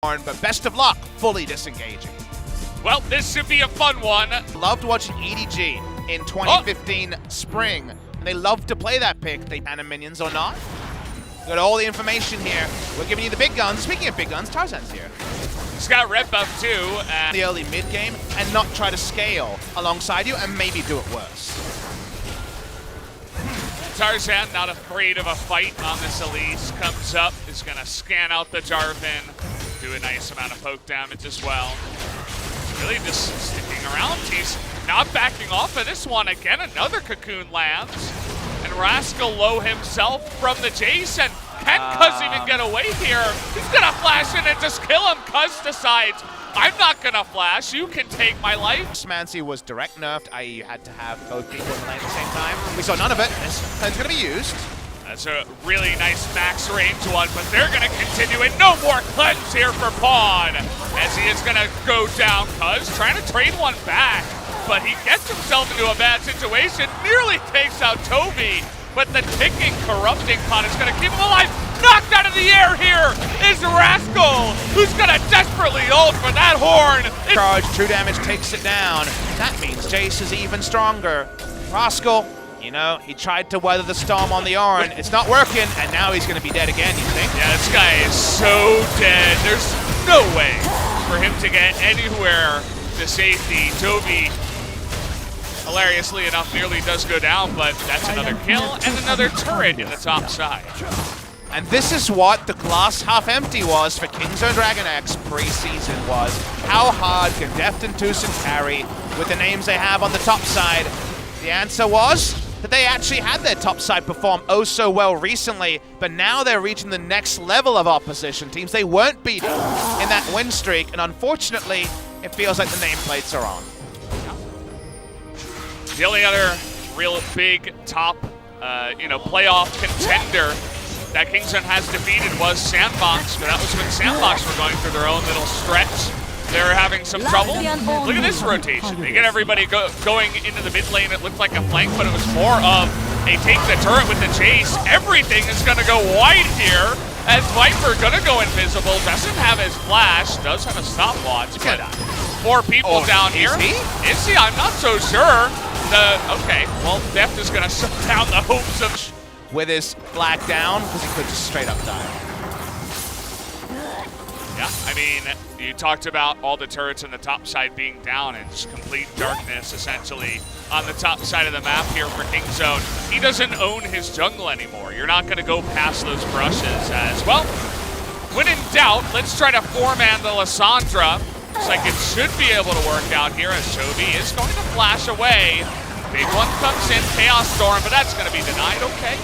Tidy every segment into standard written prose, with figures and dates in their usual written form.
But best of luck fully disengaging. Well, this should be a fun one. Loved watching EDG in 2015 spring. They love to play that pick. They ban minions or not. Got all the information here. We're giving you the big guns. Speaking of big guns, Tarzan's here. He's got red buff too. The early mid game and not try to scale alongside you and maybe do it worse. Tarzan, not afraid of a fight on this Elise, comes up, is gonna scan out the Jarvan, do a nice amount of poke damage as well. Really just sticking around. He's not backing off of this one. Again, another cocoon lands. And Rascal low himself from the Jason. Can Cuz even get away here? He's gonna flash in and just kill him. Cuz decides, I'm not gonna flash, you can take my life. Smancy was direct nerfed, i.e. you had to have both people in the lane at the same time. We saw none of it. This plan's gonna be used. That's a really nice max range one, but they're gonna continue it. No more cleanse here for Pawn, as he is gonna go down. Cuz trying to trade one back, but he gets himself into a bad situation, nearly takes out Toby, but the ticking, corrupting Pawn is gonna keep him alive. Knocked out of the air here is Rascal, who's gonna desperately ult for that horn. Charge, true damage takes it down. That means Jace is even stronger. Rascal, you know, he tried to weather the storm on the Ornn. It's not working, and now he's gonna be dead again, you think? Yeah, this guy is so dead. There's no way for him to get anywhere to safety. Toby, hilariously enough, nearly does go down, but that's another kill and another turret in the top side. And this is what the glass half empty was for Kingzone Dragon X preseason was. How hard can Defton Tucson carry with the names they have on the top side? The answer was that they actually had their top side perform oh so well recently, but now they're reaching the next level of opposition teams they weren't beating in that win streak, and unfortunately, it feels like the nameplates are on. The only other real big top, playoff contender that Kingzone has defeated was Sandbox, but that was when Sandbox were going through their own little stretch. They're having some trouble. Look at this rotation. They get everybody going into the mid lane. It looked like a flank, but it was more of a take the turret with the chase. Everything is going to go wide here as Viper going to go invisible. Doesn't have his flash. Does have a stopwatch, but 4 people down here. Is he? I'm not so sure. Okay, well, Deft is going to shut down the hopes of... With his flag down, because he could just straight up die. Yeah, I mean, you talked about all the turrets on the top side being down and just complete darkness, essentially, on the top side of the map here for Kingzone. He doesn't own his jungle anymore. You're not going to go past those brushes as, well, when in doubt, let's try to 4-man the Lissandra. Looks like it should be able to work out here as Toby is going to flash away. Big one comes in, Chaos Storm, but that's going to be denied, okay.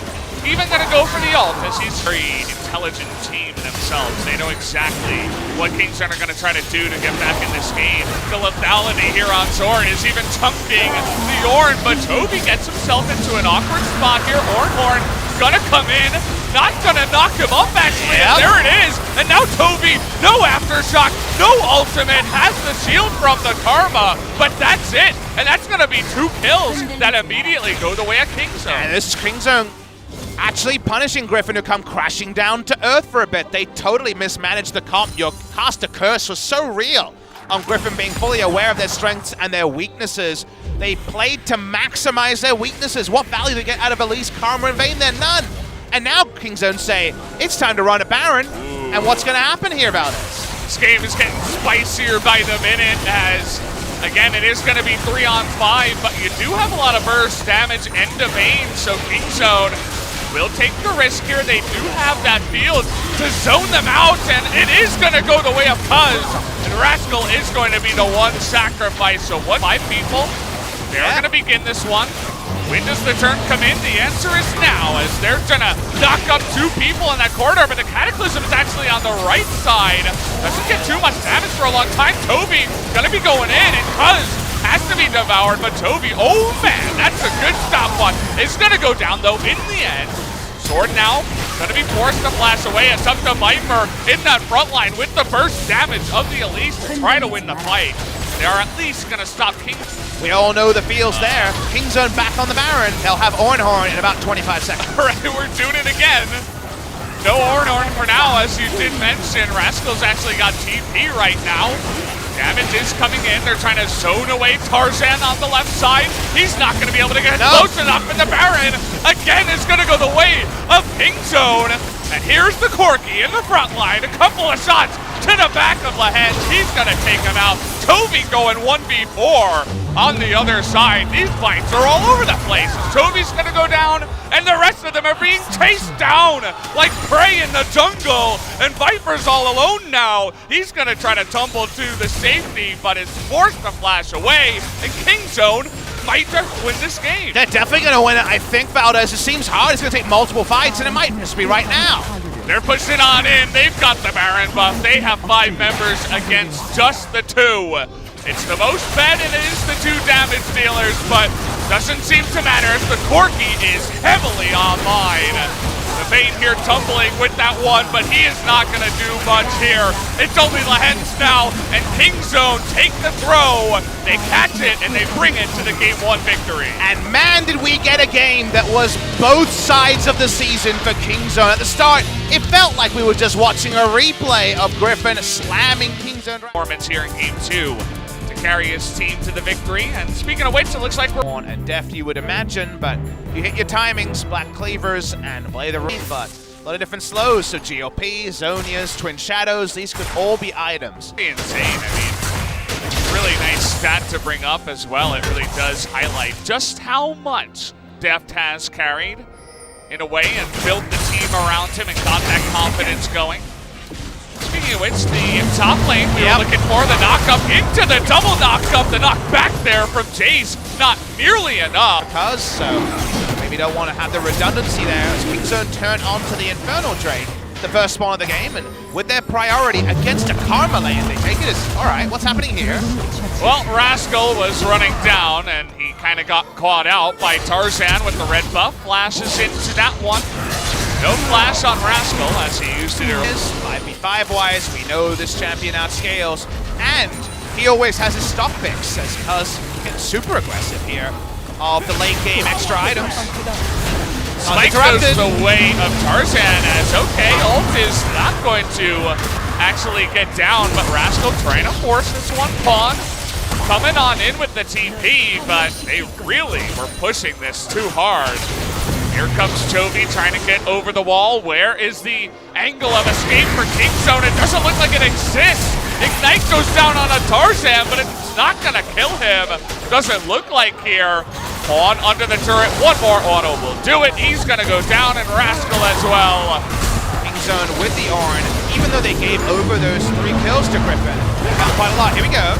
Even going to go for the ult, as he's a very intelligent team themselves. They know exactly what Kingzone are going to try to do to get back in this game. The lethality here on Zorn is even chunking the Ornn, but Toby gets himself into an awkward spot here. Ornn gonna come in, not gonna knock him up actually, and there it is. And now Toby, no aftershock, no ultimate, has the shield from the Karma, but that's it. And that's gonna be 2 kills that immediately go the way of Kingzone. And this is Kingzone actually punishing Griffin, who come crashing down to earth for a bit. They totally mismanaged the comp. Your caster curse was so real on Griffin being fully aware of their strengths and their weaknesses. They played to maximize their weaknesses. What value they get out of Elise, Karma, and Vayne? They're none. And now Kingzone say, it's time to run a Baron. And what's going to happen here about this? This game is getting spicier by the minute as, again, it is going to be 3-on-5, but you do have a lot of burst damage and Vayne, so Kingzone will take the risk here. They do have that field to zone them out, and it is going to go the way of Cuz. And Rascal is going to be the one sacrifice. So what? 5 people. They're going to begin this one. When does the turn come in? The answer is now, as they're going to knock up 2 people in that corridor, but the Cataclysm is actually on the right side. Doesn't get too much damage for a long time. Toby going to be going in, and Cuz has to be devoured, but Toby, oh man, that's a good stopwatch. It's gonna go down though in the end. Sword now, gonna be forced to flash away. It's up to Viper in that front line with the burst damage of the Elise to try to win the fight. They are at least gonna stop Kingzone. We all know the feels there. Kingzone back on the Baron. They'll have Ornhorn in about 25 seconds. All right, we're doing it again. No Orn for now, as you did mention. Rascal's actually got TP right now. Damage is coming in. They're trying to zone away Tarzan on the left side. He's not going to be able to get close enough, and the Baron, again, is going to go the way of Kingzone. And here's the Corki in the front line. A couple of shots to the back of Lahenge. He's going to take him out. Toby going 1v4 on the other side. These fights are all over the place. Toby's going to go down, and the rest of them are being chased down like prey in the jungle. And Viper's all alone now. He's going to try to tumble to the safety, but is forced to flash away. And Kingzone might win this game. They're definitely going to win it, I think, Valdez. It seems hard. It's going to take multiple fights, and it might just be right now. They're pushing on in. They've got the Baron buff. They have 5 members against just the 2. It's the most fed, and it is the 2 damage dealers, but doesn't seem to matter as the Corki is heavily online. The Bane here tumbling with that one, but he is not going to do much here. It's only Lahenge now, and Kingzone take the throw. They catch it, and they bring it to the Game 1 victory. And man, did we get a game that was both sides of the season for Kingzone. At the start, it felt like we were just watching a replay of Griffin slamming Kingzone. Performance here in Game 2 to carry his team to the victory. And speaking of which, it looks like we're on and deft, you would imagine, but you hit your timings, Black Cleavers, and play the room, but a lot of different slows, so GOP, Zonias, Twin Shadows, these could all be items. Insane. I mean, really nice stat to bring up as well. It really does highlight just how much Deft has carried in a way and built the team around him and got that confidence going. Speaking of which, the top lane we were looking for, the knock-up into the double knock-up, the knock back there from Jace, not nearly enough. Because, so maybe don't want to have the redundancy there as Kingzone turn onto the Infernal Drain, the first spawn of the game, and with their priority against a Karma lane, they take it as, all right, what's happening here? Well, Rascal was running down, and he kind of got caught out by Tarzan with the red buff. Flashes into that one. No flash on Rascal as he used it earlier. 5v5 wise, we know this champion outscales, and he always has his stock picks as Cuz gets super aggressive here of the late game extra items. Spike goes the way of Tarzan as, okay, ult is not going to actually get down, but Rascal trying to force this one pawn. Coming on in with the TP, but they really were pushing this too hard. Here comes Chovy trying to get over the wall. Where is the angle of escape for Kingzone? It doesn't look like it exists. Ignite goes down on a Tarzan, but it's not going to kill him. Doesn't look like here. Pawn under the turret. One more auto will do it. He's going to go down, and Rascal as well. Kingzone with the Ornn, even though they gave over those 3 kills to Griffin. They got quite a lot. Here we go.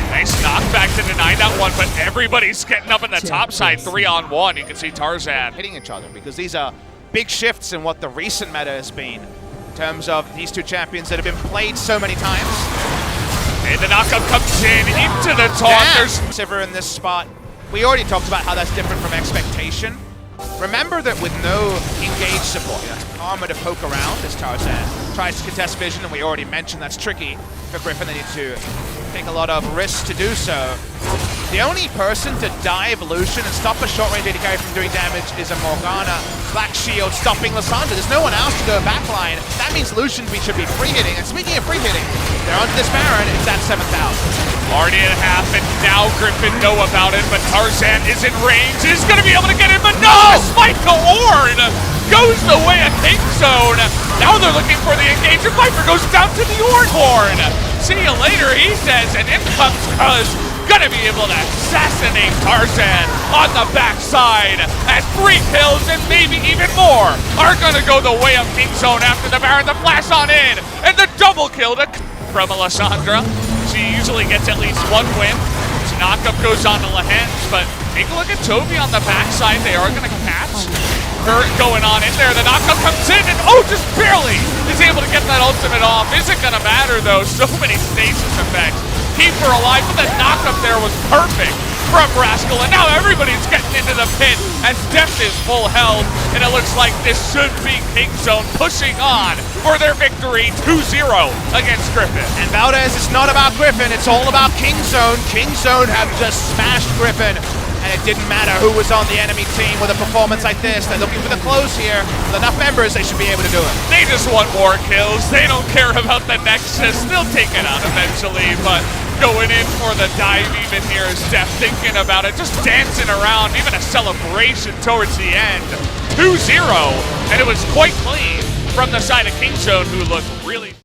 Nice knockback to deny that one, but everybody's getting up in the top side 3-on-1. You can see Tarzan hitting each other because these are big shifts in what the recent meta has been in terms of these 2 champions that have been played so many times. And the knockup comes in into the taunt. There's Sivir in this spot. We already talked about how that's different from expectation. Remember that with no engaged support, that's Karma to poke around as Tarzan tries to contest vision, and we already mentioned that's tricky for Griffin. They need to take a lot of risks to do so. The only person to dive Lucian and stop a short-range AD carry from doing damage is a Morgana. Black Shield stopping Lissandra. There's no one else to go backline. That means Lucian should be free hitting. And speaking of free hitting, they're onto this Baron. It's at 7,000. Already at half, and now Griffin know about it, but Tarzan is in range. He's going to be able to get it, but no! Spike to Ornn goes the way of Kingzone. Now they're looking for the engage, and Viper goes down to the Ornn horn. See you later, he says, and in comes Cuz. Gonna be able to assassinate Tarzan on the backside, and 3 kills and maybe even more are gonna go the way of Kingzone after the Baron. The flash on in, and the double kill from Alessandra. She usually gets at least 1 win. This knockup goes on to Lahenge, but take a look at Toby on the backside. They are gonna catch her going on in there. The knockup comes in, and just barely is able to get that ultimate off. Isn't gonna matter though, so many stasis effects. Keep her alive, but the knockup there was perfect from Rascal, and now everybody's getting into the pit as Deft is full health, and it looks like this should be Kingzone pushing on for their victory 2-0 against Griffin. And Valdez, it's not about Griffin, it's all about Kingzone. Kingzone have just smashed Griffin, and it didn't matter who was on the enemy team with a performance like this. They're looking for the close here. With enough members, they should be able to do it. They just want more kills. They don't care about the Nexus. They'll take it out eventually, but going in for the dive even here is Steph thinking about it, just dancing around, even a celebration towards the end. 2-0, and it was quite clean from the side of Kingzone, who looked really